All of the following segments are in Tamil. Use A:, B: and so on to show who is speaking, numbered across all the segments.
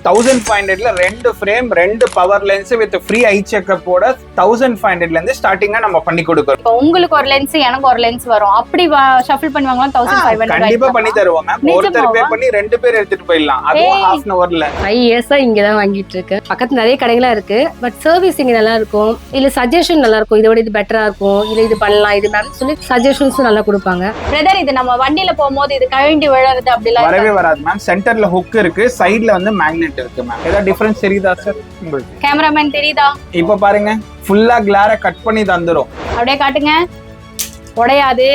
A: 1500ல ரெண்டு ஃப்ரேம், ரெண்டு பவர் லென்ஸ் வித் ஃப்ரீ ஐ செக்கப்போட 1500ல இருந்து ஸ்டார்டிங்கா நம்ம பண்ணி கொடுக்கறோம்.
B: இப்போ உங்களுக்கு ஒரு லென்ஸ் எனக்கு ஒரு லென்ஸ் வரும், அப்படி ஷஃபிள் பண்ணுவாங்களா? 1500
A: கண்டிப்பா பண்ணி தருவோம் மேம். ஒருத்தர் பே பண்ணி ரெண்டு பேர் எடுத்துட்டு போயிடலாம், அதுவும் half an hourல.
C: 5 இயர்ஸா இங்க தான் வாங்கிட்டு இருக்கேன். பக்கத்துல நிறைய கடைகளா இருக்கு, பட் சர்வீஸ் இங்க நல்லா இருக்கும். இல்ல சஜஷன் நல்லா இருக்கும், இதோட இது பெட்டரா இருக்கும், இல்ல இது பண்ணலாம், இது மேம் சொல்லி சஜஷன்ஸும் நல்லா கொடுப்பாங்க.
B: பிரதர், இது நம்ம வண்டியில போகும்போது இது கழண்டி விழறது அப்படிலாம்
A: வரவே வராது மேம். சென்டர்ல ஹுக் இருக்கு, சைடுல வந்து மேக்னெட் இருக்கு மேம். ஏதாவது டிஃபரன்ஸ் தெரியுதா சார் உங்களுக்கு?
B: கேமராமேன் தெரியுதா?
A: இப்ப பாருங்க, ஃபுல்லா கிளார கட் பண்ணி தந்துரும்.
B: அப்படியே காட்டுங்க. உடையாது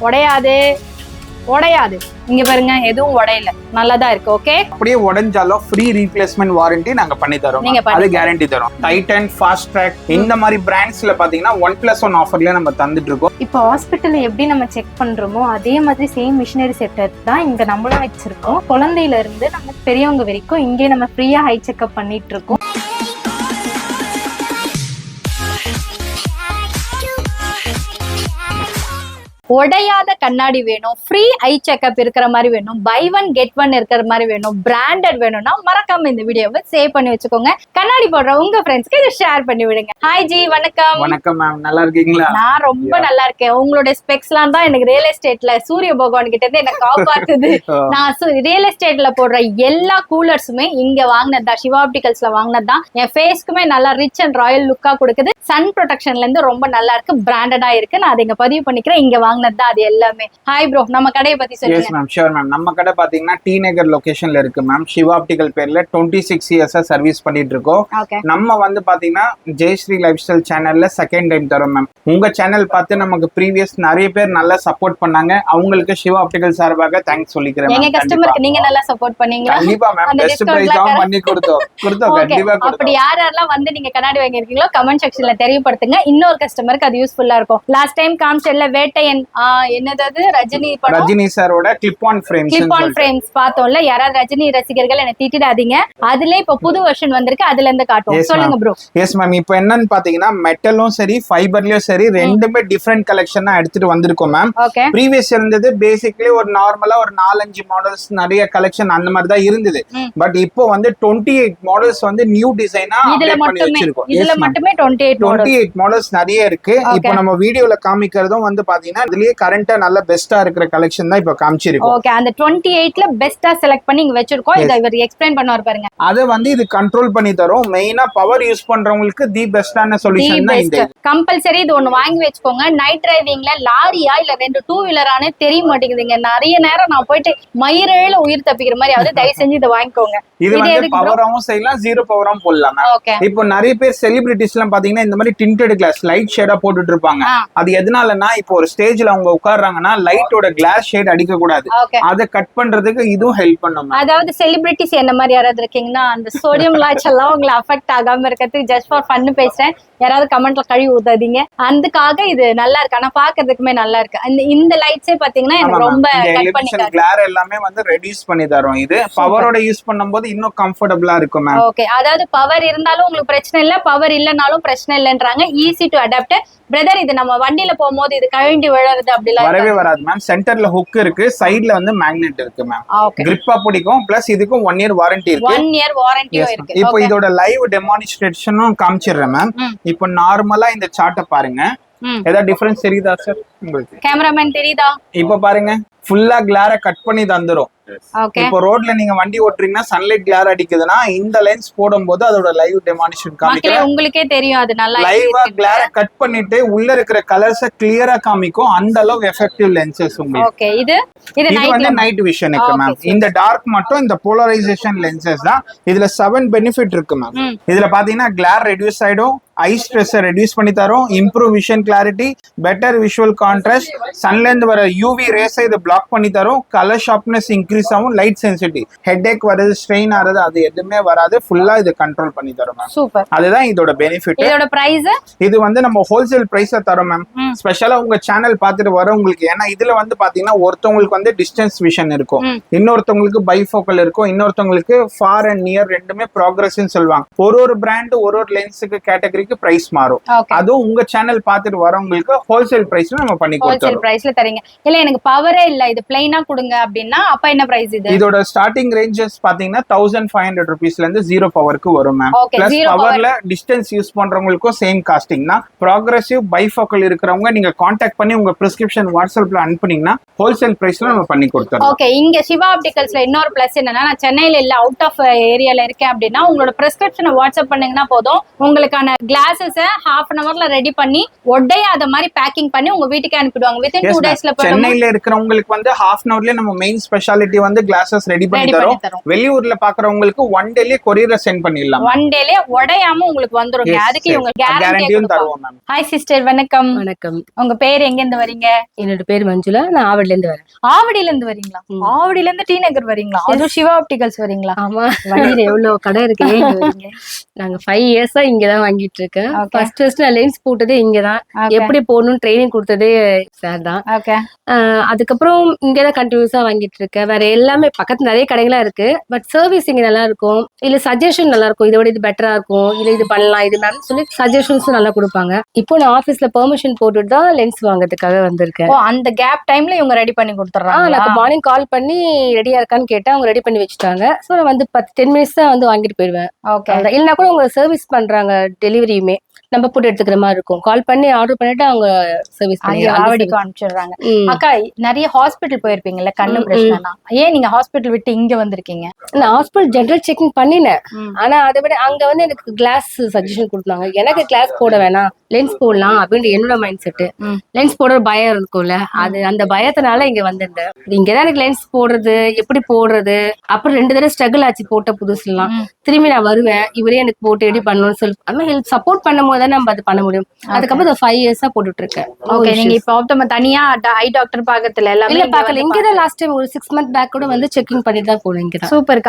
B: உடையாது உடையாது. இங்க பாருங்க, எதுவும் உடையல, நல்லதா இருக்கு. ஓகே,
A: அப்படியே உடைஞ்சாலும் ஃப்ரீ ரீப்ளேஸ்மெண்ட் வாரண்டி நாங்க பண்ணி தரோம். அது கேரண்டி தரோம். டைட்டன், ஃபாஸ்ட் ட்ராக் இந்த மாதிரி பிராண்ட்ஸ்ல பாத்தீங்கன்னா 1+1 ஆஃபர்ல நம்ம தந்துட்டு இருக்கோம்.
D: இப்போ ஹாஸ்பிட்டல்ல எப்படி நம்ம செக் பண்றோமோ அதே மாதிரி சேம் மிஷினரி செட்டப் தான் இங்க நம்மளும் வச்சிருக்கோம். குழந்தையில இருந்து நம்ம பெரியவங்க வரைக்கும் இங்கே நம்ம ஃப்ரீயா ஹை செக்அப் பண்ணிட்டு இருக்கோம்.
B: உடையாத கண்ணாடி வேணும், ஃப்ரீ ஐ செக்அப் இருக்கிற மாதிரி வேணும், பை ஒன் கெட் ஒன் இருக்கிற மாதிரி வேணும், பிராண்டட் வேணும்னா மறக்காம இந்த வீடியோவை சேவ் பண்ணி வச்சுக்கோங்க. கண்ணாடி போடுற உங்க ஃப்ரெண்ட்ஸ்க்கு இதை ஷேர் பண்ணி விடுங்க. ஹாய் ஜி, வணக்கம்.
A: வணக்கம் மேம், நல்லா இருக்கீங்களா?
B: நான் ரொம்ப நல்லா இருக்கேன். உங்களோட ஸ்பெக்ஸ்லாம் தான் எனக்கு ரியல் எஸ்டேட்ல சூரிய பகவான் கிட்ட இருந்து எனக்கு காப்பாத்துது. நான் ரியல் எஸ்டேட்ல போடுற எல்லா கூலர்ஸுமே இங்க வாங்கினதா, சிவா ஆப்டிகல்ஸ்ல வாங்கினதுதான். என் ஃபேஸ்க்குமே நல்லா ரிச் அண்ட் ராயல் லுக்கா கொடுக்குது. சன் ப்ரொடெக்ஷன்ல இருந்து ரொம்ப நல்லா இருக்கு, பிராண்டடா இருக்கு. நான் அதை இங்க பதிவு பண்ணிக்கிறேன். இங்க வாங்கினதுதான் அது எல்லாமே. ஹாய் ப்ரோ, நம்ம கடையை பத்தி சொல்லுங்க.
A: Yes ma'am, sure ma'am. நம்ம கடை பாத்தீங்கன்னா டி நகர் லொகேஷன்ல இருக்கு மேம். சிவா ஆப்டிகல் பேர்ல 26 இயர்ஸா சர்வீஸ் பண்ணிட்டு இருக்கோம். நம்ம வந்து பாத்தீங்கன்னா ஜெயஸ்ரீ லைஃப் ஸ்டைல் சேனல்ல செகண்ட் டைம் தரோம் மேம். உங்க சேனல் பார்த்து நமக்கு ப்ரீவியஸ் நிறைய பேர் நல்லா சப்போர்ட் பண்ணாங்க. அவங்களுக்கு சிவா ஆப்டிகல் சார்பாக தேங்க்ஸ் சொல்லிக்கிறேன்.
B: எங்க கஸ்டமருக்கு நீங்க நல்லா சப்போர்ட் பண்ணீங்களா?
A: கண்டிப்பா மேம், பெஸ்ட் பிரைஸ் தான் பண்ணி கொடுத்தோம் கண்டிப்பா.
B: அப்படி யாரெல்லாம் வந்து நீங்க கண்ணாடி வாங்கிருக்கீங்களோ கமெண்ட் செக்ஷன்ல தெரியப்படுத்துங்க. இன்னொரு கஸ்டமருக்கு அது யூஸ்ஃபுல்லா இருக்கும். லாஸ்ட் டைம் காமிச்சல்ல வேட்டையன், என்னது ரஜினி சாரோட கிளிப் ஆன் ஃப்ரேம்ஸ் பார்த்தோம்ல. யாராவது ரஜினி ரசிகர்கள் என்ன திட்டிடாதீங்க. அதுல இப்ப புது வெர்ஷன் வந்திருக்கு, அதுல இருந்து காட்டும். சொல்லுங்க ப்ரோ.
A: எஸ் மேம், இப்போ என்னன்னு பாத்தீங்கன்னா மெட்டலும் சரி ஃபைபர்லயும் சரி ரெண்டுமே டிஃபரெண்ட் கலெக்ஷன் எடுத்துட்டு வந்திருக்கோம் மேம். ப்ரீவியஸ் இருந்தது பேசிக்கலி ஒரு நார்மலா ஒரு 4-5 மாடல்ஸ் நிறைய கலெக்ஷன் அந்த மாதிரி தான் இருந்தது. பட் இப்போ வந்து 28 மாடல்ஸ் வந்து நியூ டிசைனா பண்ணி வச்சிருக்கோம்.
B: இதுல மட்டுமே 28
A: மாடல்ஸ் நிறைய இருக்கு. இப்போ நம்ம வீடியோல காமிக்கிறதும் வந்து பாத்தீங்கன்னா இதுலயே கரண்டா நல்ல பெஸ்டா இருக்கிற கலெக்ஷன் தான் இப்ப காமிச்சிருக்கோம்.
B: ஓகே, அந்த 28ல பெஸ்டா செலக்ட் பண்ணி இங்க வச்சிருக்கோம். இத இவர் எக்ஸ்பிளைன் பண்ணுவார் பாருங்க.
A: அத வந்து இது கண்ட்ரோல் பண்ணி தரும். மெயினா பவர் யூஸ் பண்றவங்களுக்கு தி பெஸ்டான சொல்யூஷன் தான் இந்த.
B: கம்பல்சரி இது ஒன்னு வாங்கி வச்சுக்கோங்க. நைட் டிரைவிங்ல லாரியா இல்ல 2 டூ வீலரானே தெரிய மாட்டேங்குதுங்க. நிறைய நேரம் நான் போயிட்டு மயிரேல உயிர் தப்பிக்கிற மாதிரி ஆகுது. தயவு செஞ்சு இதை வாங்கிக்கோங்க.
A: இது வந்து பவராவும் செய்யலாம், ஜீரோ பவராவும் போடலாம். இப்போ நிறைய பேர் செலிபிரிட்டிஸ் எல்லாம் பாத்தீங்கன்னா இந்த மாதிரி டிண்டட் கிளாஸ் லைட் ஷேடா போட்டுட்டு இருப்பாங்க. அது எதனாலனா இப்போ ஒரு ஸ்டேஜ்ல அவங்க உட்கார்றாங்கன்னா லைட்டோட கிளாஸ் ஷேட் அடிக்க கூடாது. அத கட் பண்றதுக்கு இதுவும் ஹெல்ப் பண்ணும்.
B: அதாவது செலிபிரிட்டிஸ் என்ன மாதிரி யாராவது இருக்கீங்கன்னா அந்த சோடியம் லைட்ஸ் எல்லாம் உங்களை அஃபெக்ட் ஆகாம இருக்கிறதுக்கு ஜஸ்ட் ஃபார் ஃபன் பேசுறேன். யாராவது கமெண்ட்ல கழுவி ஊத்தாதீங்க. அதுக்காக இது நல்லா இருக்கு. ஆனா பாக்குறதுக்குமே நல்லா இருக்கு. இந்த லைட்ஸே பாத்தீங்கன்னா எனக்கு ரொம்ப கட் பண்ணி
A: கிளார் எல்லாமே வந்து ரெடியூஸ் பண்ணி தரோம். இது பவரோட யூஸ் பண்ணும்போது இன்னும் கம்ஃபர்டபுளா இருக்கும் மேம்.
B: ஓகே, அதாவது பவர் இருந்தாலும் உங்களுக்கு பிரச்சனை இல்ல, பவர் இல்லனாலும் பிரச்சனை இல்லன்றாங்க. Easy to adapt. பிரதர், இது நம்ம வண்டியில போகும்போது இது கழண்டி விழறது அப்படிலாம்
A: வரவே வராது மேம். சென்டர்ல ஹுக் இருக்கு, சைடுல வந்து மேக்னெட் இருக்கு மேம். கிரிப்பா பிடிக்கும். பிளஸ் இதுக்கும் 1 இயர் வாரண்டி இருக்கு.
B: 1 இயர் வாரண்டியும் இருக்கு.
A: இப்போ இதோட லைவ் டெமான்ஸ்ட்ரேஷனும் காமிச்சிடுறேன் மேம். இப்போ நார்மலா இந்த சார்ட்டை பாருங்க. ஏதாவது டிஃபரன்ஸ் தெரியுதா சார் உங்களுக்கு?
B: கேமராமேன் தெரியுதா?
A: இப்போ பாருங்க, ஃபுல்லா கிளார கட் பண்ணி தந்துரும். இப்போ ரோட்ல நீங்க வண்டி ஓட்டுறீங்கன்னா சன்லைட் கிளார் அடிக்குதுன்னா இந்த லென்ஸ் போடும்போது அதோட லைவ் டெமான்ஸ்ட்ரேஷன் காமிக்கும்.
B: உங்களுக்கே தெரியும் அது நல்லா
A: லைவா கிளார கட் பண்ணிட்டு உள்ள இருக்கிற கலர்ஸ கிளியரா காமிக்கும். அந்த அளவு எஃபெக்டிவ் லென்சஸ் உங்களுக்கு.
B: ஓகே, இது
A: வந்து நைட் விஷனுக்கு மேம். இந்த டார்க் மட்டும் இந்த போலரைசேஷன் லென்சஸ் தான். இதுல 7 பெனிஃபிட் இருக்கு மேம். இதுல பாத்தீங்கன்னா கிளார் ரெடியூஸ் ஆயிடும், ஐ ஸ்ட்ரெஸ் ரெடியூஸ் பண்ணி தரும், improve vision clarity, better visual contrast, சன்ல இருந்து வர யூவி ரேஸ் இது பிளாக் பண்ணி தரும், கலர் ஷார்ப்னஸ் இன்க்ரீஸ் ஆகும், லைட் சென்சிட்டிவ், ஹெட்ஏக் வருது, ஸ்ட்ரெயின் ஆறது அது எதுவுமே வராது. ஃபுல்லா இது கண்ட்ரோல் பண்ணி தரும் மேம்.
B: சூப்பர்.
A: அதுதான் இதோட பெனிஃபிட்.
B: இதோட பிரைஸ் இது
A: வந்து நம்ம ஹோல்சேல் பிரைஸ்ல தரோம் மேம். ஸ்பெஷலா உங்க சேனல் பார்த்துட்டு வரவங்களுக்கு. ஏன்னா இதுல வந்து பாத்தீங்கன்னா ஒருத்தவங்களுக்கு வந்து டிஸ்டன்ஸ் விஷன் இருக்கும், இன்னொருத்தவங்களுக்கு பைஃபோக்கல் இருக்கும், இன்னொருத்தவங்களுக்கு ஃபார் அண்ட் நியர் ரெண்டுமே ப்ராக்ரஸ் சொல்லுவாங்க. ஒரு பிராண்ட் ஒரு லென்ஸுக்கு கேட்டகரி உங்களுக்கு பிரைஸ் மாறும். அதுவும் உங்க சேனல் பார்த்துட்டு வரவங்களுக்கு ஹோல்சேல் பிரைஸ்ல நம்ம பண்ணி கொடுத்துறோம்.
B: ஹோல்சேல் பிரைஸ்ல தரீங்க. இல்ல எனக்கு பவரே இல்ல, இது பிளைனா கொடுங்க அப்படின்னா அப்ப என்ன பிரைஸ் இது?
A: இதோட ஸ்டார்டிங் ரேஞ்சஸ் பாத்தீங்கன்னா 1500 rupeesல இருந்து 0 பவருக்கு வரும் மேம். பிளஸ் பவர்ல டிஸ்டன்ஸ் யூஸ் பண்றவங்களுக்கும் சேம் காஸ்டிங் தான். ப்ராக்ரசிவ் பைஃபோக்கல் இருக்கிறவங்க நீங்க கான்டாக்ட் பண்ணி உங்க பிரிஸ்கிரிப்ஷன் வாட்ஸ்அப்ல அனுப்புனீங்கன்னா ஹோல்சேல் பிரைஸ்ல நம்ம பண்ணி கொடுத்துறோம்.
B: ஓகே, இங்க சிவா ஆப்டிகல்ஸ்ல இன்னொரு பிளஸ் என்னன்னா, நான் சென்னையில இல்ல அவுட் ஆஃப் ஏரியால இருக்கேன் அப்படின்னா உங்களோட பிரிஸ்கிரிப்ஷனை வாட்ஸ்அப் பண்ணீங்கன்னா போதும், உங்களுக்கான கிளாஸஸ் half an hourல ரெடி பண்ணி உடையாத மாதிரி பேக்கிங் பண்ணி உங்க வீட்டுக்கு அனுப்பிடுவாங்க. வித்தின் 2 daysல.
A: சென்னையில இருக்கிறவங்களுக்கு வந்து half an hourலயே நம்ம மெயின் ஸ்பெஷாலிட்டி வந்து கிளாஸஸ் ரெடி பண்ணி தரோம். வெளியூர்ல பாக்குறவங்களுக்கு 1 dayலயே கொரியர்ல சென்ட் பண்ணிடலாம்.
B: 1 dayலயே உடையாம உங்களுக்கு வந்துருங்க. அதுக்கு இவங்க கேரண்டியும்
A: தருவோம் மேம்.
B: ஹாய் சிஸ்டர், வணக்கம்.
C: வணக்கம்.
B: உங்க பேர் எங்க இருந்து வரீங்க?
C: என்னோட பேர் மஞ்சுளா, நான் ஆவடில இருந்து வரேன்.
B: ஆவடில இருந்து வரீங்களா? ஆவடில இருந்து டி நகர் வரீங்களா? அது சிவா ஆப்டிகல்ஸ் வரீங்களா?
C: ஆமா, வண்டியில எவ்வளவு கடை இருக்கு. நாங்க 5 years இங்கதான் வாங்கிட்டு இருக்கேன். ஃபர்ஸ்ட் நான் லென்ஸ் போட்டதே இங்கதான். எப்படி போடணும் ட்ரைனிங் கொடுத்ததே சார் தான். அதுக்கப்புறம் இங்கதான் கண்டினியூஸா வாங்கிட்டு இருக்கேன். வேற எல்லாமே பக்கத்துல நிறைய கடைகளா இருக்கு. பட் சர்வீஸ் இங்க நல்லா இருக்கும். இல்ல சஜஷன் நல்லா இருக்கும், இதோட இது பெட்டரா இருக்கும், இல்ல இது பண்ணலாம், இது மேம் சொல்லி சஜஷன்ஸும் நல்லா கொடுப்பாங்க. இப்போ நான் ஆபீஸ்ல பெர்மிஷன் போட்டுட்டு தான் லென்ஸ் வாங்குறதுக்காக வந்திருக்கேன்.
B: அந்த கேப் டைம்ல இவங்க ரெடி பண்ணி கொடுத்துறாங்க.
C: நான் மார்னிங் கால் பண்ணி ரெடியா இருக்கான்னு கேட்டா அவங்க ரெடி பண்ணி வச்சுட்டாங்க. சோ நான் வந்து 10 minutes தான் வந்து வாங்கிட்டு போயிடுவேன். இல்லைன்னா கூட அவங்க சர்வீஸ் பண்றாங்க, டெலிவரியுமே நம்ம போட்டு எடுத்துக்கிற மாதிரி இருக்கும். கால் பண்ணி ஆர்டர் பண்ணிட்டு அவங்க சர்வீஸ்
B: ஆவடிக்கு அனுப்பிச்சிடுறாங்க. அக்கா, நிறைய ஹாஸ்பிட்டல் போயிருப்பீங்கல்ல கண்ணு பிரச்சனைனா, ஏன் நீங்க ஹாஸ்பிட்டல் விட்டு இங்க வந்திருக்கீங்க?
C: நான் ஹாஸ்பிட்டல் ஜெனரல் செக்கிங் பண்ணினேன். ஆனா அதை விட அங்க வந்து எனக்கு கிளாஸ் சஜஷன் கொடுத்தாங்க. எனக்கு கிளாஸ் போட வேணாம், லென்ஸ் போடலாம் அப்படின்னு என்னோட மைண்ட் செட்டு. லென்ஸ் போடுற பயம் இருக்கும்ல, அது அந்த பயத்தினால இங்க வந்திருந்தேன். இங்கதான் எனக்கு லென்ஸ் போடுறது, எப்படி போடுறது, அப்புறம் 2 தடவை ஸ்ட்ரகிள் ஆச்சு போட்ட புதுசுலாம். திரும்பி நான் வருவேன், இவரே எனக்கு போட்டு ரெடி பண்ணணும்னு சொல்லி அந்த ஹெல்ப் சப்போர்ட் பண்ணும் போது நம்ம அது பண்ண முடியும். அதுக்கப்புறம் 5 years போட்டுட்டு இருக்கேன்.
B: ஓகே, நீங்க இப்ப தனியா ஐ டாக்டர் பாக்கத்துல எல்லாமே
C: இல்ல பாக்கல. இங்கதான் லாஸ்ட் டைம் ஒரு 6 months பேக் கூட வந்து செக்கிங் பண்ணிட்டு தான் போனேன். இங்கதான்
B: சூப்பர்.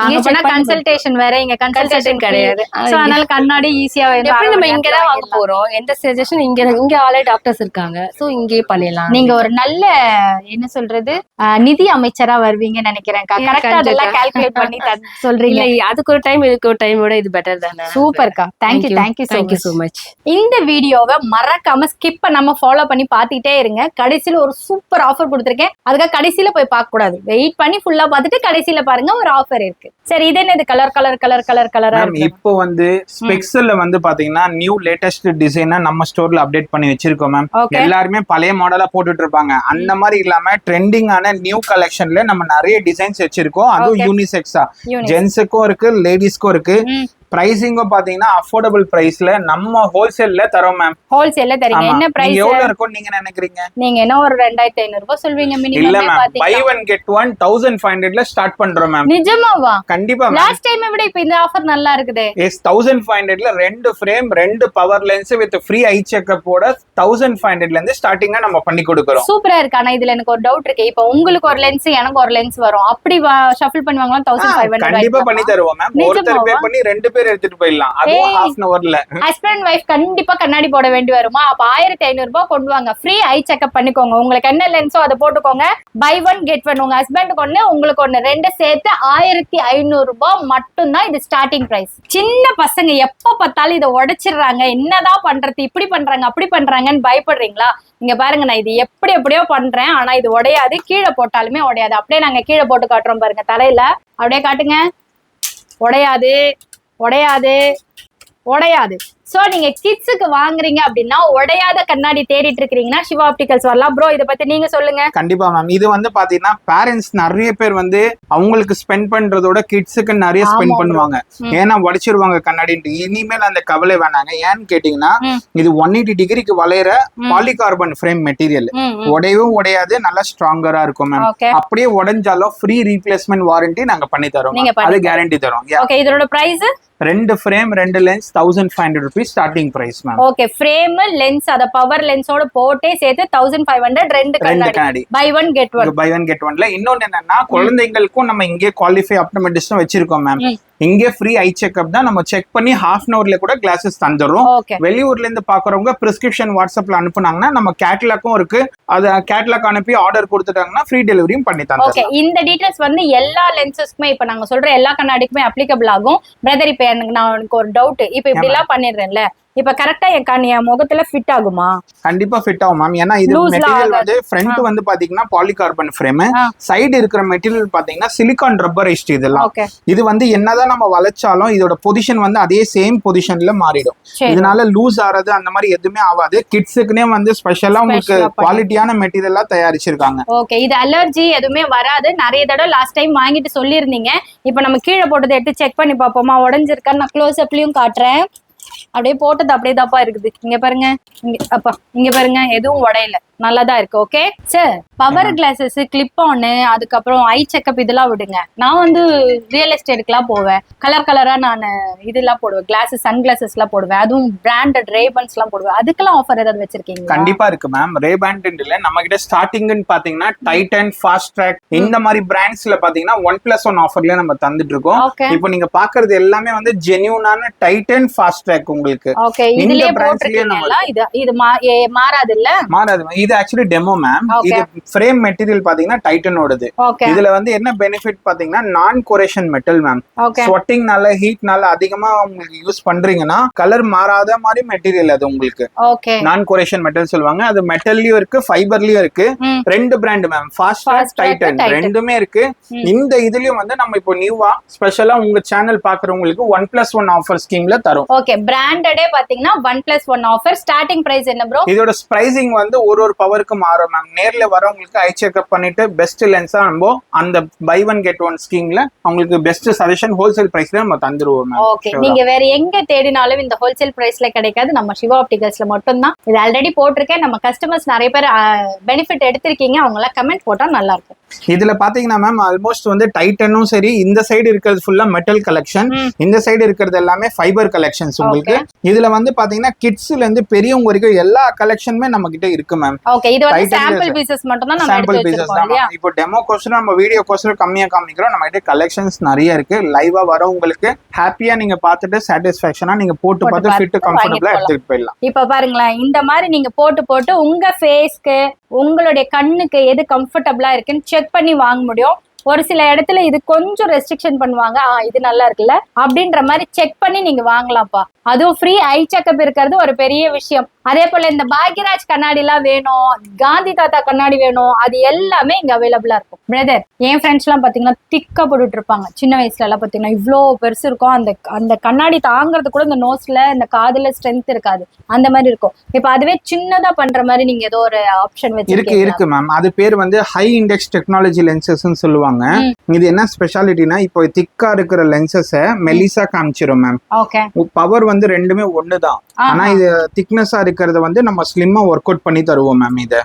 B: கன்சல்டேஷன் வேற, இங்க கன்சல்டேஷன் கிடையாது. சோ அதனால கண்ணாடி ஈஸியா
C: எப்படி நம்ம இங்கதான் வாங்க போறோம். எந்த சஜஷன் இங்க ஆல்ரெடி டாக்டர்ஸ் இருக்காங்க. சோ இங்கே பண்ணிடலாம்.
B: நீங்க ஒரு நல்ல என்ன சொல்றது நிதி அமைச்சரா வருவீங்கன்னு நினைக்கிறேன். கரெக்டா அதெல்லாம் கால்குலேட் பண்ணி சொல்றீங்க.
C: அதுக்கு ஒரு டைம் இதுக்கு ஒரு டைம் விட இது பெட்டர் தானே.
B: சூப்பர்க்கா, தேங்க்யூ
C: சோ மச்.
B: இந்த வீடியோவை மறக்காம ஸ்கிப் பண்ணாம ஃபாலோ பண்ணி பாத்துட்டே இருங்க. கடைசியில ஒரு சூப்பர் ஆஃபர் கொடுத்துருக்கேன். அதுக்காக கடைசியில போய் பார்க்க கூடாது, வெயிட் பண்ணி ஃபுல்லா பார்த்துட்டு கடைசியில பாருங்க ஒரு ஆஃபர் இருக்கு. சரி, இது என்னது கலரா
A: இப்போ வந்து ஸ்பெக்ஸ்ல வந்து பாத்தீங்கன்னா நியூ லேட்டஸ்ட் டிசைனா நம்ம ஸ்டோர்ல அப்டேட் பண்ணி வச்சிருக்கோம் மேம். எல்லாருமே பழைய மாடலா போட்டுட்டு இருப்பாங்க. அந்த மாதிரி இல்லாம ட்ரெண்டிங்கான நியூ கலெக்ஷன்ல நம்ம நிறைய டிசைன்ஸ் வச்சிருக்கோம். அதுவும் யூனிசெக்ஸா, ஜென்ஸுக்கும் இருக்கு, லேடிஸ்க்கும் இருக்கு. பிரைசிங்கும் பாத்தீங்கன்னா அஃபோர்டபிள் பிரைஸ்ல நம்ம ஹோல்சேல்ல தரோம் மேம்.
B: ஹோல்சேல்ல தரீங்க. என்ன பிரைஸ்
A: எவ்வளவு இருக்கும் நீங்க நினைக்கிறீங்க?
B: நீங்க என்ன ஒரு 2500 ரூபாய் சொல்வீங்க மினிமம்?
A: இல்ல ma'am, buy one get one 1500ல ஸ்டார்ட் பண்றோம் மேம்.
B: நிஜமாவா?
A: கண்டிப்பா.
B: லாஸ்ட் டைம் விட இப்ப இந்த ஆஃபர் நல்லா இருக்குதே.
A: எஸ், 1500ல 2 frame 2 power lens with free eye checkup ஓட 1500ல இருந்து ஸ்டார்டிங்கா நம்ம பண்ணி கொடுக்கறோம்.
B: சூப்பரா இருக்கு. ஆனா இதுல எனக்கு ஒரு டவுட் இருக்கு. இப்போ உங்களுக்கு ஒரு லென்ஸ் எனக்கு ஒரு லென்ஸ் வரும், அப்படி ஷஃபிள் பண்ணுவாங்களா? 1500
A: கண்டிப்பா பண்ணி தருவோம் மேம். ஒருத்தர் பே பண்ணி 2 பேர் எடுத்துட்டு போயிடலாம். அதுவும் half an hourல.
B: ஹஸ்பண்ட் வைஃப் கண்டிப்பா கண்ணாடி போட வேண்டி வருமா? அப்ப 1500 ரூபாய் கொண்டு வாங்க, ஃப்ரீ ஐ செக்அப் பண்ணிக்கோங்க. உங்களுக்கு என்ன லென்ஸோ அதை போட்டுக்கோங்க. Buy one get one. உங்க ஹஸ்பண்டுக்கு ஒண்ணு, உங்களுக்கு ஒண்ணு, 2 சேர்த்து 1500 ரூபாய் மட்டும் தான் இது ஸ்டார்டிங் பிரைஸ். சின்ன பசங்க எப்ப பார்த்தாலும் இதை உடைச்சிடுறாங்க, என்னதான் பண்றது, இப்படி பண்றாங்க அப்படி பண்றாங்கன்னு பயப்படுறீங்களா? இங்க பாருங்க, நான் இது எப்படியோ பண்றேன், ஆனா இது உடையாது. கீழே போட்டாலுமே உடையாது. அப்படியே நாங்க கீழே போட்டு காட்டுறோம் பாருங்க, தலையில அப்படியே காட்டுங்க. உடையாது. சோ நீங்க கிட்ஸுக்கு வாங்குறீங்க அப்படின்னா உடையாத கண்ணாடி தேடிட்டு இருக்கீங்கன்னா சிவா ஆப்டிகல்ஸ் வரலாம். ப்ரோ, இத பத்தி நீங்க சொல்லுங்க.
A: கண்டிப்பா மேம். இது வந்து பாத்தீங்கன்னா பேரண்ட்ஸ் நிறைய பேர் வந்து அவங்களுக்கு ஸ்பெண்ட் பண்றதோட கிட்ஸுக்கு நிறைய ஸ்பெண்ட் பண்ணுவாங்க. ஏன்னா உடைச்சிருவாங்க கண்ணாடின்ட்டு. இனிமேல் அந்த கவலை வேணாங்க. ஏன்னு கேட்டீங்கன்னா இது 180 டிகிரிக்கு வளையற பாலிகார்பன் ஃப்ரேம் மெட்டீரியல். உடையவும் உடையாது, நல்லா ஸ்ட்ராங்கரா இருக்கும் மேம். அப்படியே உடைஞ்சாலும் ஃப்ரீ ரீப்ளேஸ்மெண்ட் வாரண்டி நாங்க பண்ணி தரோம். அது கேரண்டி தரோம்.
B: இதோட price
A: 2 frame 2 lens 1500 rupees starting price ma'am.
B: Okay, frame lens அத பவர் லென்ஸோட போட்டே சேர்த்து 1500. 2 கண்ணாடி பை ஒன் கெட் ஒன்ல.
A: இன்னொன்னு என்னன்னா, குழந்தைங்களுக்கும் நம்ம இங்கே குவாலிஃபை ஆப்டோமெட்ரிஸ்டும் வச்சிருக்கோம் மேம். இங்கே ஃப்ரீ ஐ செக்அப் தான். நம்ம செக் பண்ணி half an hourல கூட கிளாஸஸ் தந்துடுறோம். வெளியூர்ல இருந்து பாக்குறவங்க பிரிஸ்கிரிப்ஷன் வாட்ஸ்அப்ல அனுப்புனாங்கன்னா நம்ம கேட்டலாக்கும் இருக்கு. அது கேட்டலாக் அனுப்பி ஆர்டர் கொடுத்துட்டாங்கன்னா ஃப்ரீ டெலிவரியும் பண்ணி தந்துடுறோம்.
B: ஓகே, இந்த டீடைல்ஸ் வந்து எல்லா லென்சஸ்க்குமே இப்ப நாங்க சொல்ற எல்லா கண்ணாடிக்குமே அப்ளிகபிள் ஆகும். பிரதர், இப்ப எனக்கு ஒரு டவுட். இப்ப இப்படி எல்லாம் பண்ணிடுறேன்ல, இப்ப கரெக்டா என் முகத்துல ஃபிட் ஆகுமா?
A: கண்டிப்பா ஃபிட் ஆகும் மேம். ஏன்னா இது மெட்டீரியல் வந்து ஃப்ரண்ட் வந்து பாத்தீங்கன்னா பாலிகார்பன் ஃப்ரேம், சைடு இருக்கிற மெட்டீரியல் பாத்தீங்கன்னா சிலிகான் ரப்பரைஸ்ட். இதெல்லாம் இது வந்து என்னதான் நம்ம வளைச்சாலும் இதோட பொசிஷன் வந்து அதே சேம் பொசிஷன்ல மாறிடும். இதனால லூஸ் ஆறது அந்த மாதிரி எதுவுமே ஆகாது. கிட்ஸுக்குனே வந்து ஸ்பெஷலா உங்களுக்கு குவாலிட்டியான மெட்டீரியலா தயாரிச்சிருக்காங்க.
B: ஓகே, இது அலர்ஜி எதுவுமே வராது. நிறைய தடவை லாஸ்ட் டைம் வாங்கிட்டு சொல்லியிருந்தீங்க. இப்ப நம்ம கீழே போட்டதை எடுத்து செக் பண்ணி பார்ப்போமா உடஞ்சிருக்கான்னு. நான் க்ளோஸ் அப்லயும் காட்டுறேன். அப்படியே போட்டது அப்படியே தாப்பா இருக்குது. இங்க பாருங்க, இங்க பாருங்க, எதுவும் உடையல, நல்லாதான் இருக்கு. Okay sir, power glasses, clip on, அதுக்கப்புறம் ஐ செக்அப் இதெல்லாம் விடுங்க. நான் வந்து ரியல் எஸ்டேட்டுக்குலாம் போவேன். கலரா நான் இதெல்லாம் போடுவேன், கிளாஸஸ், சன் கிளாஸஸ் எல்லாம் போடுவேன். அதுவும் பிராண்டட் ரேபன்ஸ் எல்லாம் போடுவேன். அதுக்கெல்லாம் ஆஃபர் ஏதாவது வச்சிருக்கீங்க?
A: கண்டிப்பா இருக்கு மேம். ரேபேண்ட் இல்ல, நம்ம கிட்ட ஸ்டார்டிங்னு பாத்தீங்கன்னா டைட்டன், ஃபாஸ்ட் ட்ராக் இந்த மாதிரி பிராண்ட்ஸ்ல பாத்தீங்கன்னா 1+1 ஆஃபர்ல நம்ம தந்துட்டு இருக்கோம். இப்போ நீங்க பாக்குறது எல்லாமே வந்து ஜென்யூனான டைட்டன், ஃபாஸ்ட் ட்ராக் உங்களுக்கு.
B: ஓகே, இதுலயே போட்டுருக்கீங்களா? இது மாறாது இல்ல?
A: மாறாது. இது ஆக்சுவலி டெமோ மேம். இது ஃப்ரேம் மெட்டீரியல் பாத்தீங்கன்னா டைட்டனோடது. இதுல வந்து என்ன பெனிஃபிட் பாத்தீங்கன்னா நான் கொரேஷன் மெட்டல் மேம். ஸ்வெட்டிங்னால, ஹீட்னால அதிகமா உங்களுக்கு யூஸ் பண்றீங்கன்னா கலர் மாறாத மாதிரி மெட்டீரியல் அது உங்களுக்கு. நான் கொரேஷன் மெட்டல் சொல்லுவாங்க. அது மெட்டல்லயும் இருக்கு, ஃபைபர்லயும் இருக்கு. ரெண்டு brand ma'am, Fastrack, Titan ரெண்டுமே இருக்கு. இந்த இதுலயும் வந்து நம்ம இப்போ நியூவா ஸ்பெஷலா உங்க சேனல் பாக்குறவங்களுக்கு 1+1 ஆஃபர் ஸ்கீம்ல தரும்.
B: ஓகே, பிராண்டடே பாத்தீங்கன்னா 1+1 ஆஃபர். ஸ்டார்டிங் பிரைஸ் என்ன ப்ரோ?
A: இதோட பிரைசிங் வந்து ஒரு பவருக்கு மாறும் மேம். நேர்ல வரவங்களுக்கு ஐ செக்அப் பண்ணிட்டு பெஸ்ட் லென்ஸா நம்ம அந்த பை ஒன் கெட் ஒன் ஸ்கீம்ல அவங்களுக்கு பெஸ்ட் சஜஷன் ஹோல்சேல் பிரைஸ்ல நம்ம தந்துருவோம் மேம்.
B: ஓகே, நீங்க வேற எங்க தேடினாலும் இந்த ஹோல்சேல் பிரைஸ்ல கிடைக்காது. நம்ம சிவா ஆப்டிகல்ஸ்ல மட்டும் தான். இது ஆல்ரெடி போட்டிருக்கேன். நம்ம கஸ்டமர்ஸ் நிறைய பேர் பெனிஃபிட் எடுத்திருக்கீங்க. அவங்க எல்லாம் கமெண்ட் போட்டா நல்லா இருக்கும்.
A: இதுல பாத்தீங்கன்னா மேம் ஆல்மோஸ்ட் வந்து டைட்டனும் சரி, இந்த சைடு இருக்கிறது ஃபுல்லா மெட்டல் கலெக்ஷன், இந்த சைடு இருக்கிறது எல்லாமே ஃபைபர் கலெக்ஷன்ஸ் உங்களுக்கு. இதுல வந்து பாத்தீங்கன்னா கிட்ஸ்ல இருந்து பெரியவங்க வரைக்கும் எல்லா கலெக்ஷனுமே நம்ம கிட்ட இருக்கு மேம்.
B: ஓகே, இது வந்து சாம்பிள் பீசஸ் மட்டும் தான் நம்ம எடுத்து வச்சிருக்கோம் இல்லையா?
A: இப்போ டெமோ கோர்ஸ்ல நம்ம வீடியோ கோர்ஸ்ல கம்மியா காமிக்கிறோம். நம்ம கிட்ட கலெக்ஷன்ஸ் நிறைய இருக்கு. லைவா வரவங்களுக்கு ஹாப்பியா நீங்க பார்த்துட்டு சாட்டிஸ்ஃபேக்ஷனா நீங்க போட்டு பார்த்து ஃபிட் கம்ஃபர்ட்டபிளா எடுத்துட்டு போயிடலாம்.
B: இப்ப பாருங்களேன், இந்த மாதிரி நீங்க போட்டு உங்க ஃபேஸ்க்கு, உங்களுடைய கண்ணுக்கு எது கம்ஃபர்ட்டபிளா இருக்குன்னு செக் பண்ணி வாங்க முடியும். ஒரு சில இடத்துல இது கொஞ்சம் ரெஸ்ட்ரிக்ஷன் பண்ணுவாங்க. இது நல்லா இருக்குல்ல அப்படின்ற மாதிரி செக் பண்ணி நீங்க வாங்கலாம்ப்பா. அதுவும் ஃப்ரீ ஐ செக்அப் இருக்கிறது ஒரு பெரிய விஷயம். அதே போல இந்த பாக்யராஜ் கண்ணாடி எல்லாம் வேணும், காந்தி தாத்தா கண்ணாடி வேணும், அது எல்லாமே இங்க அவைலபிளா இருக்கும். பிரதர், என் ஃப்ரெண்ட்ஸ் எல்லாம் பாத்தீங்கன்னா திக்கா போட்டுட்டு இருப்பாங்க. சின்ன வயசுல எல்லாம் பாத்தீங்கன்னா இவ்வளோ பெருசு இருக்கும். அந்த கண்ணாடி தாங்கிறது கூட இந்த நோஸ்ல, இந்த காதுல ஸ்ட்ரென்த் இருக்காது. அந்த மாதிரி இருக்கும். இப்ப அதுவே சின்னதா பண்ற மாதிரி நீங்க ஏதோ ஒரு ஆப்ஷன் வச்சிருக்கீங்க?
A: இருக்கு மேம். அது பேர் வந்து ஹை இண்டெக்ஸ் டெக்னாலஜி லென்சஸ்ன்னு சொல்லுவாங்க. இது என்ன ஸ்பெஷாலிட்டினா, இப்போ திக்கா இருக்கிற லென்சஸ் மெலிசா காமிச்சிரும் மேம். பவர் வந்து ரெண்டுமே ஒண்ணுதான். ஆனா இது திக்னஸா இருக்கிறத வந்து நம்ம ஸ்லிம்மா ஒர்க் அவுட் பண்ணி தருவோம் மேம். இது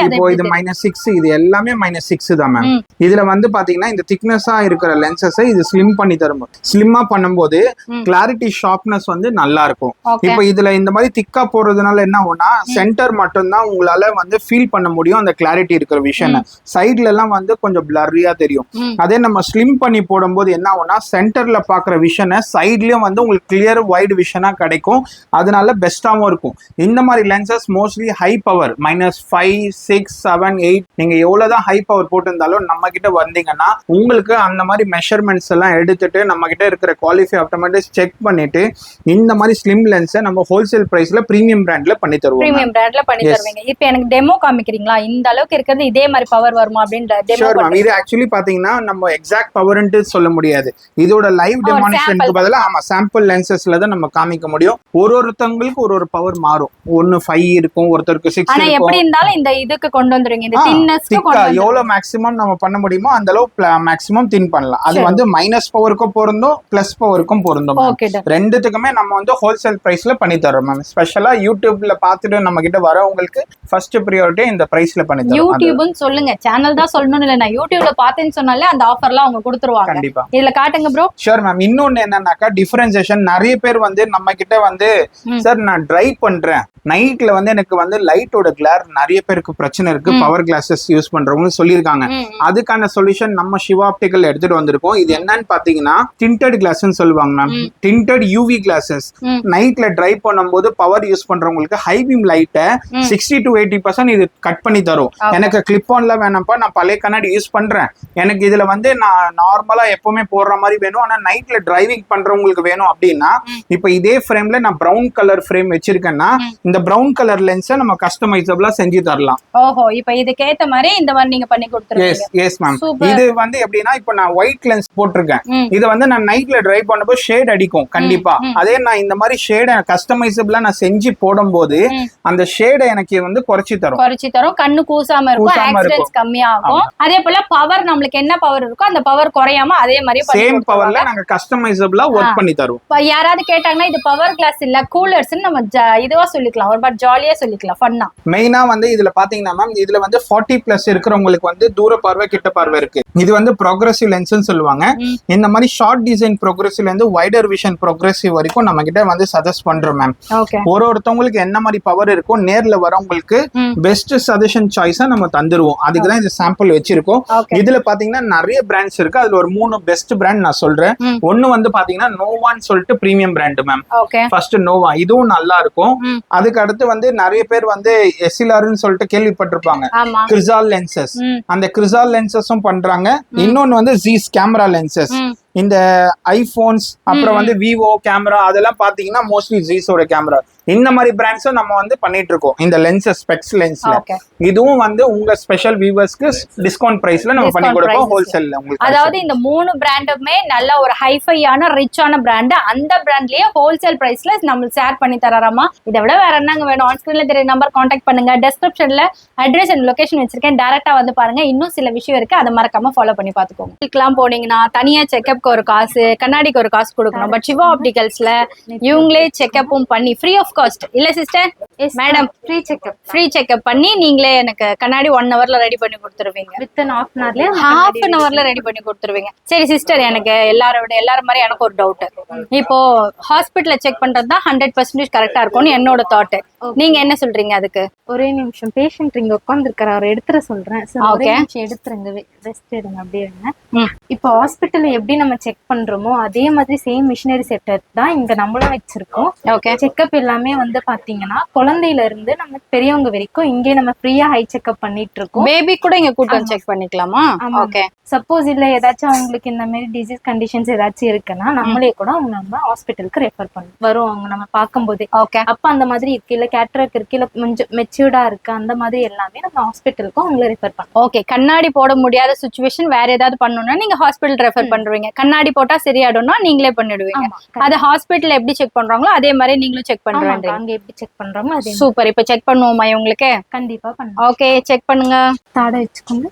A: இப்போ இது -6, இது எல்லாமே -6 தான் மேம். இதுல வந்து பாத்தீங்கன்னா இந்த திக்னஸா இருக்கிற லென்சஸ் இது ஸ்லிம் பண்ணி தரும். ஸ்லிம்மா பண்ணும்போது கிளாரிட்டி, ஷார்ப்னஸ் வந்து நல்லா இருக்கும். இப்போ இதுல இந்த மாதிரி திக்கா போறதுனால என்ன ஆகும்னா, சென்டர் மட்டும் தான் உங்களால வந்து ஃபீல் பண்ண முடியும் அந்த கிளாரிட்டி இருக்கிற விஷயம். சைட்ல எல்லாம் வந்து கொஞ்சம் பிளரியா தெரியும். அதே நம்ம ஸ்லிம் பண்ணி போடும்போது என்ன ஆகும்னா, சென்டர்ல பாக்குற விஷனை சைட்லயும் வந்து உங்களுக்கு கிளியர் வைட் விஷனா கிடைக்கும். அதனால பெஸ்டாவும் இருக்கும். இந்த மாதிரி லென்சஸ் மோஸ்ட்லி ஹை பவர் -5, 6, 7, 8 நீங்க எவ்வளவுதான் ஹை பவர் போட்டிருந்தாலும் நம்ம கிட்ட வந்தீங்கன்னா உங்களுக்கு அந்த மாதிரி மெஷர்மெண்ட்ஸ் எல்லாம் எடுத்துட்டு நம்ம கிட்ட இருக்கிற குவாலிஃபை ஆட்டோமேட்டிக் செக் பண்ணிட்டு இந்த மாதிரி ஸ்லிம் லென்ஸை நம்ம ஹோல்சேல் பிரைஸ்ல பிரீமியம் பிராண்ட்ல பண்ணி தருவோம்.
B: பிரீமியம் பிராண்ட்ல பண்ணி தருவீங்க. இப்போ எனக்கு டெமோ காமிக்கிறீங்களா? இந்த அளவுக்கு இருக்கிறது இதே மாதிரி பவர் வருமா அப்படின்ற டெமோ?
A: இது ஆக்சுவலி பாத்தீங்கன்னா நம்ம எக்ஸாக்ட் பவர்ன்ட்டு சொல்ல முடியாது. இதோட லைவ் டெமான்ஸ்ட்ரேஷனுக்கு பதிலா சாம்பிள் லென்சஸ்ல தான் நம்ம காமிக்க முடியும். ஒருத்தவங்களுக்கு ஒரு பவர் மாறும். 5 இருக்கும், ஒருத்தருக்கு 6
B: இருக்கும். எப்படி இருந்தாலும் இந்த இதுக்கு கொண்டு வந்துருங்க. இந்த தின்னஸ்க்கு கொண்டு வந்து
A: எவ்வளவு மேக்ஸிமம் நம்ம பண்ண முடியுமோ அந்த அளவு மேக்ஸிமம் தின் பண்ணலாம். அது வந்து மைனஸ் பவருக்கும் பொருந்தும், பிளஸ் பவருக்கும் பொருந்தும். ரெண்டுத்துக்குமே நம்ம வந்து ஹோல்சேல் பிரைஸ்ல பண்ணி தரோம் மேம். ஸ்பெஷலா யூடியூப்ல பாத்துட்டு நம்ம கிட்ட வரவங்களுக்கு ஃபர்ஸ்ட் பிரியாரிட்டி இந்த பிரைஸ்ல பண்ணி தரோம்.
B: யூடியூப்னு சொல்லுங்க, சேனல் தான் சொல்லணும் இல்ல. நான் யூடியூப்ல பார்த்தேன்னு சொன்னாலே அந்த ஆஃபர்லாம் அவங்க கொடுத்துருவாங்க.
A: கண்டிப்பா
B: இதுல காட்டுங்க ப்ரோ.
A: Sure ma'am. இன்னொன்னு என்னன்னாக்கா டிஃபரன்சியேஷன். நிறைய பேர் வந்து நம்ம கிட்ட வந்து சார் நான் டிரைவ் பண்றேன், நைட்ல வந்து எனக்கு வந்து லைட்டோட கிளார் நிறைய பேருக்கு பிரச்சனை இருக்கு, பவர் கிளாஸஸ் யூஸ் பண்றவங்க சொல்லியிருக்காங்க. அதுக்கான சொல்யூஷன் நம்ம சிவா ஆப்டிகல் எடுத்துட்டு வந்திருக்கோம். இது என்னன்னு பாத்தீங்கன்னா டிண்டட் கிளாஸ்ன்னு சொல்லுவாங்க மேம். Tinted UV classes. நைட்ல டிரைவ் பண்ணும்போது பவர் யூஸ் பண்றவங்களுக்கு ஹை பீம் லைட்டை 60 to 80% இது கட் பண்ணி தரும். எனக்கு கிளிப் ஆன்ல வேணாம்ப்பா, நான் பழைய கண்ணாடி யூஸ் பண்றேன் பண்றேன், எனக்கு இதுல வந்து நான் நார்மலா எப்பவுமே போடுற மாதிரி வேணும், ஆனா நைட்ல டிரைவிங் பண்றவங்களுக்கு வேணும் அப்படின்னா இப்ப இதே ஃப்ரேம்ல நான் பிரவுன் கலர் ஃப்ரேம் வச்சிருக்கேன்னா இந்த பிரவுன் கலர் லென்ஸை நம்ம கஸ்டமைசபிளா செஞ்சு தரலாம்.
B: ஓஹோ, இப்ப இதுக்கு ஏத்த மாதிரி இந்த மாதிரி நீங்க பண்ணி கொடுத்துருவீங்க.
A: Yes ma'am. இது வந்து எப்படின்னா இப்ப நான் ஒயிட் லென்ஸ் போட்டிருக்கேன், இது வந்து நான் நைட்ல டிரைவ் பண்ணும்போது ஷேட் அடிக்கும் கண்டிப்பா. அதே நான் இந்த மாதிரி ஷேடை கஸ்டமைசபிளா நான் செஞ்சு போடும்போது அந்த ஷேடை எனக்கு வந்து குறைச்சி தரும்,
B: கண்ணு கூசாம இருக்கும், ஆக்சிடென்ட்ஸ் கம்மியாகும். அதே போல பவர் நம்மளுக்கு என்ன பவர் இருக்கோ அந்த பவர் குறையாம அதே மாதிரி
A: சேம் பவர்ல நாங்க கஸ்டமைசபிளா வொர்க் பண்ணி தருவோம்.
B: யாராவது கேட்டாங்கன்னா இது பவர் கிளாஸ் இல்ல கூலர்ஸ் நம்ம இதுவா சொல்லிக்கலாம், ஒரு பட் ஜாலியா சொல்லிக்கலாம், ஃபன்னா.
A: மெயினா வந்து இதுல பாத்தீங்கன்னா மேம் இதுல வந்து 40+ இருக்கிறவங்களுக்கு வந்து தூர பார்வை கிட்ட பார்வை இருக்கு. இது வந்து ப்ரோக்ரசிவ் லென்ஸ்னு சொல்லுவாங்க. இந்த மாதிரி ஷார்ட் டிசைன் ப்ரோக்ரசிவ்ல இருந்து வைடர் விஷன் ப்ரோக்ரசிவ் வரைக்கும் நம்ம கிட்ட வந்து சஜஸ்ட் பண்றோம் மேம். ஒருத்தவங்களுக்கு என்ன மாதிரி பவர் இருக்கோ நேர்ல வரவங்களுக்கு பெஸ்ட் சஜஷன் சாய்ஸா நம்ம தந்துருவோம். அதுக்கு தான் இந்த சாம்பிள் வச்சிருக்கோம். இதுல பாத்தீங்கன்னா நிறைய பிராண்ட்ஸ் இருக்கு, அதுல ஒரு 3 பெஸ்ட் பிராண்ட் நான் சொல்றேன். ஒன்னு வந்து பாத்தீங்கன்னா நோவான்னு சொல்லிட்டு premium brand ma'am. First Nova, இதுவும் நல்லா இருக்கும். அதுக்கு அடுத்து வந்து நிறைய பேர் வந்து எஸ்எல்ஆர்னு சொல்லிட்டு கேள்விப்பட்டிருப்பாங்க, கிரிசால் லென்சஸ். அந்த கிரிசால் லென்சஸும் பண்றாங்க. இன்னொன்னு வந்து ஜீஸ் கேமரா லென்சஸ். இந்த ஐபோன்ஸ் அப்புறம் வந்து விவோ கேமரா அதெல்லாம் பாத்தீங்கன்னா மோஸ்ட்லி ஜீஸோட கேமரா. இந்த மாதிரி பிராண்ட்ஸும் நம்ம வந்து பண்ணிட்டு இருக்கோம் இந்த லென்சஸ் ஸ்பெக்ஸ் லென்ஸ்ல. இதுவும் வந்து உங்க ஸ்பெஷல் வியூவர்ஸ்க்கு டிஸ்கவுண்ட் பிரைஸ்ல நம்ம பண்ணி கொடுப்போம் ஹோல்சேல்ல உங்களுக்கு.
B: அதாவது இந்த 3 பிராண்டுமே நல்ல ஒரு ஹைஃபையான ரிச்சான பிராண்ட், அந்த பிராண்ட்லயே ஹோல்சேல் பிரைஸ்ல நம்ம ஷேர் பண்ணி தராராமா. இதை விட வேற என்னங்க வேணும்? ஆன் ஸ்கிரீன்ல தெரிய நம்பர் கான்டாக்ட் பண்ணுங்க, டெஸ்கிரிப்ஷன்ல அட்ரஸ் அண்ட் லொகேஷன் வச்சிருக்கேன், டைரக்டா வந்து பாருங்க. இன்னும் சில விஷயம் இருக்கு, அதை மறக்காம ஃபாலோ பண்ணி பாத்துக்கோங்க. இதுக்கெல்லாம் போனீங்கன்னா தனியா செக்அப்க்கு ஒரு காசு, கண்ணாடிக்கு ஒரு காசு கொடுக்கணும். பட் சிவா ஆப்டிகல்ஸ்ல இவங்களே செக்அப்பும் பண்ணி ஃப்ரீ ஆஃப் காஸ்ட் இல்ல சிஸ்டர்? மேடம் ஃப்ரீ செக்அப் பண்ணி நீங்களே எனக்கு கண்ணாடி 1 ஹவர்ல ரெடி பண்ணி கொடுத்துருவீங்க.
D: வித்தின்
B: ஹாஃப் அன் ஹவர்ல ரெடி பண்ணி கொடுத்துருவீங்க. சரி சிஸ்டர், எனக்கு எல்லாரும் மாதிரி எனக்கு ஒரு டவுட். இப்போ ஹாஸ்பிட்டல்ல செக் பண்றது தான் 100% கரெக்டா இருக்கும்னு என்னோட தாட். நீங்க என்ன சொல்றீங்க அதுக்கு?
D: ஒரே நிமிஷம், பேஷண்ட் இங்க உட்கார்ந்துருக்காரு, அவர் எடுத்துற சொல்றேன். எடுத்துருங்க, ரெஸ்ட் எடுங்க, அப்படியே இருங்க. இப்போ ஹாஸ்பிட்டல்ல எப்படி நம்ம செக் பண்றோமோ அதே மாதிரி சேம் மிஷினரி செட்டப் தான் இங்க நம்மளும் வச்சிருக்கோம். செக்அப் எல்லாமே வந்து பாத்தீங்கன்னா குழந்தையில இருந்து நம்ம பெரியவங்க வரைக்கும் இங்கே நம்ம ஃப்ரீயா ஹை செக்அப் பண்ணிட்டு இருக்கோம்.
B: பேபி கூட இங்க கூட்டம் செக் பண்ணிக்கலாமா? ஓகே.
D: சப்போஸ் இல்ல ஏதாச்சும் அவங்களுக்கு இந்த மாதிரி டிசீஸ் கண்டிஷன்ஸ் ஏதாச்சும் இருக்குன்னா நம்மளே கூட அவங்க நம்ம ஹாஸ்பிட்டலுக்கு ரெஃபர் பண்ணுவோம். வரும் அவங்க நம்ம பார்க்கும்போதே.
B: ஓகே.
D: அப்ப அந்த மாதிரி இருக்கு, இல்ல கேட்ராக் இருக்கு, இல்ல கொஞ்சம் மெச்சூர்டா இருக்கு, அந்த மாதிரி எல்லாமே நம்ம ஹாஸ்பிட்டலுக்கும் அவங்கள ரெஃபர் பண்ணுவோம்.
B: ஓகே. கண்ணாடி போட முடியாத சுச்சுவேஷன் வேற ஏதாவது பண்ணணும்னா நீங்க ஹாஸ்பிட்டல் ரெஃபர் பண்றீங்க. கண்ணாடி போட்டா சரியாடும்னா நீங்களே பண்ணிடுவீங்க. அது ஹாஸ்பிட்டல் எப்படி செக் பண்றாங்களோ அதே மாதிரி நீங்களும் செக் பண்றீங்க.
D: அங்க எப்படி செக் பண்றோமோ அதே.
B: சூப்பர். இப்ப செக் பண்ணுவோமா உங்களுக்கு?
D: கண்டிப்பா பண்ணுவோம்.
B: ஓகே, செக் பண்ணுங்க.
D: தாடை வச்சுக்கோங்க,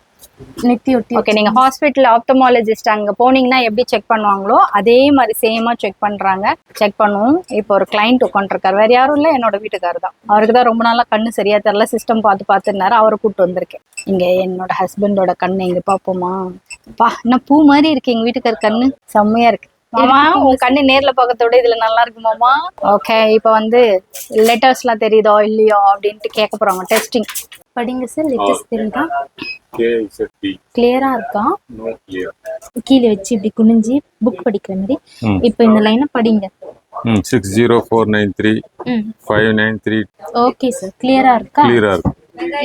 D: நெத்தி ஒட்டி.
B: ஓகே. நீங்க ஹாஸ்பிட்டல் ஆப்தமாலஜிஸ்ட் அங்க போனீங்கன்னா எப்படி செக் பண்ணுவாங்களோ அதே மாதிரி சேமா செக் பண்றாங்க. செக் பண்ணுவோம். இப்போ ஒரு கிளைண்ட் உட்காந்துருக்காரு, வேற யாரும் இல்ல, என்னோட வீட்டுக்காரர் தான். அவருக்கு தான் ரொம்ப நாளா கண்ணு சரியா தெரியல, சிஸ்டம் பார்த்துருந்தாரு, அவரை கூப்பிட்டு வந்திருக்கேன். இங்க என்னோட ஹஸ்பண்டோட கண்ணு இங்க பாப்போமா? பா, என்ன பூ மாதிரி இருக்கு எங்க வீட்டுக்கார கண்ணு, செம்மையா இருக்கு. மாமா, உங்க கண்ணு நேர்ல பார்க்கறதோட இதுல நல்லா இருக்கு மாமா. ஓகே. இப்ப வந்து லெட்டர்ஸ் எல்லாம் தெரியுதோ இல்லையோ அப்படின்ட்டு கேட்க போறாங்க. டெஸ்டிங்
D: படிங்க சார். லெட்டர்ஸ் தெரியுதா? கிளியரா இருக்கா? கீழே வச்சு இப்படி குனிஞ்சி புக் படிக்கிற மாதிரி. இப்ப இந்த லைனை படிங்க.
E: 60493 593.
D: ஓகே சார், கிளியரா இருக்கா?
E: கிளியரா இருக்கு.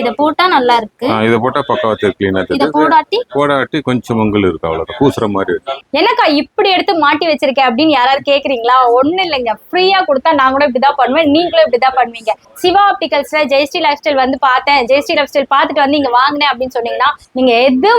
D: இத போட்டா நல்லா இருக்கு.
E: இத போட்டா பக்காவா தெரியும், க்ளீனா
D: இத
E: தெரியும். போடாட்டி கொஞ்சம் மங்கல் இருக்கு, அவ்வளவு பூசுற மாதிரி இருக்கு.
B: எனக்கா இப்படி எடுத்து மாட்டி வச்சிருக்கேன் அப்படின்னு யாராவது கேக்குறீங்களா? ஒண்ணு இல்லைங்க, ஃப்ரீயா கொடுத்தா நான் கூட இப்படிதான் பண்ணுவேன், நீங்களும் இப்படிதான் பண்ணுவீங்க. சிவா ஆப்டிகல்ஸ்ல ஜெயஸ்ரீ லைஃப் ஸ்டைல் வந்து பார்த்தேன், ஜெயஸ்ரீ லைஃப் ஸ்டைல் பார்த்துட்டு வந்து இங்க வாங்கினேன் அப்படின்னு சொன்னீங்கன்னா நீங்க எது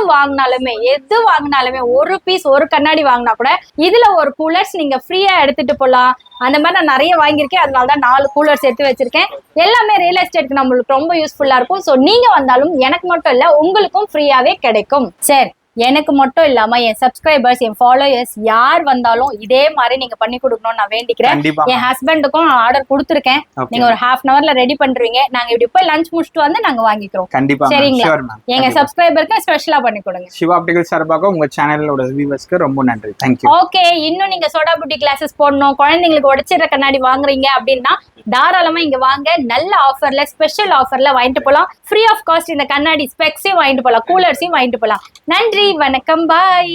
B: வாங்கினாலுமே ஒரு பீஸ் ஒரு கண்ணாடி வாங்கினா கூட இதுல ஒரு கூலர்ஸ் நீங்க ஃப்ரீயா எடுத்துட்டு போலாம். அந்த மாதிரி நான் நிறைய வாங்கியிருக்கேன், அதனாலதான் 4 கூலர்ஸ் எடுத்து வச்சிருக்கேன். எல்லாமே ரியல் எஸ்டேட்க்கு நம்மளுக்கு ரொம்ப யூஸ்ஃபுல்லா இருக்கும். ஸோ நீங்க வந்தாலும் எனக்கு மட்டும் இல்ல உங்களுக்கும் ஃப்ரீயாவே கிடைக்கும். சரி, எனக்கு மட்டும் இல்லாம என் சப்ஸ்கிரைபர்ஸ், என் ஃபாலோயர்ஸ் யார் வந்தாலும் இதே மாதிரி நீங்க பண்ணி கொடுக்கணும்னு நான் வேண்டிக்கிறேன். என் ஹஸ்பண்டுக்கும் ஆர்டர் கொடுத்துருக்கேன். நீங்க ஒரு ஹாஃப் அன் ஹவர்ல ரெடி பண்றீங்க, நாங்க இப்படி போய் லஞ்ச் முடிச்சுட்டு வந்து நாங்க வாங்கிக்கிறோம்.
A: கண்டிப்பா.
B: சரிங்களா? எங்க சப்ஸ்கிரைபருக்கு ஸ்பெஷலா பண்ணி கொடுங்க.
A: சிவா ஆப்டிகல் சார்பாக உங்க சேனலோட வியூவர்ஸ்க்கு ரொம்ப நன்றி. தேங்க்யூ.
B: ஓகே. இன்னும் நீங்க சோடா புட்டி கிளாஸஸ் போடணும், குழந்தைங்களுக்கு உடைச்சிடுற கண்ணாடி வாங்குறீங்க அப்படின்னா தாராளமா இங்க வாங்க. நல்ல ஆஃபர்ல, ஸ்பெஷல் ஆஃபர்ல வாங்கிட்டு போலாம். ஃப்ரீ ஆஃப் காஸ்ட் இந்த கண்ணாடி ஸ்பெக்ஸையும் வாங்கிட்டு போலாம், கூலர்ஸையும் வாங்கிட்டு போலாம். நன்றி, வணக்கம், பாய்.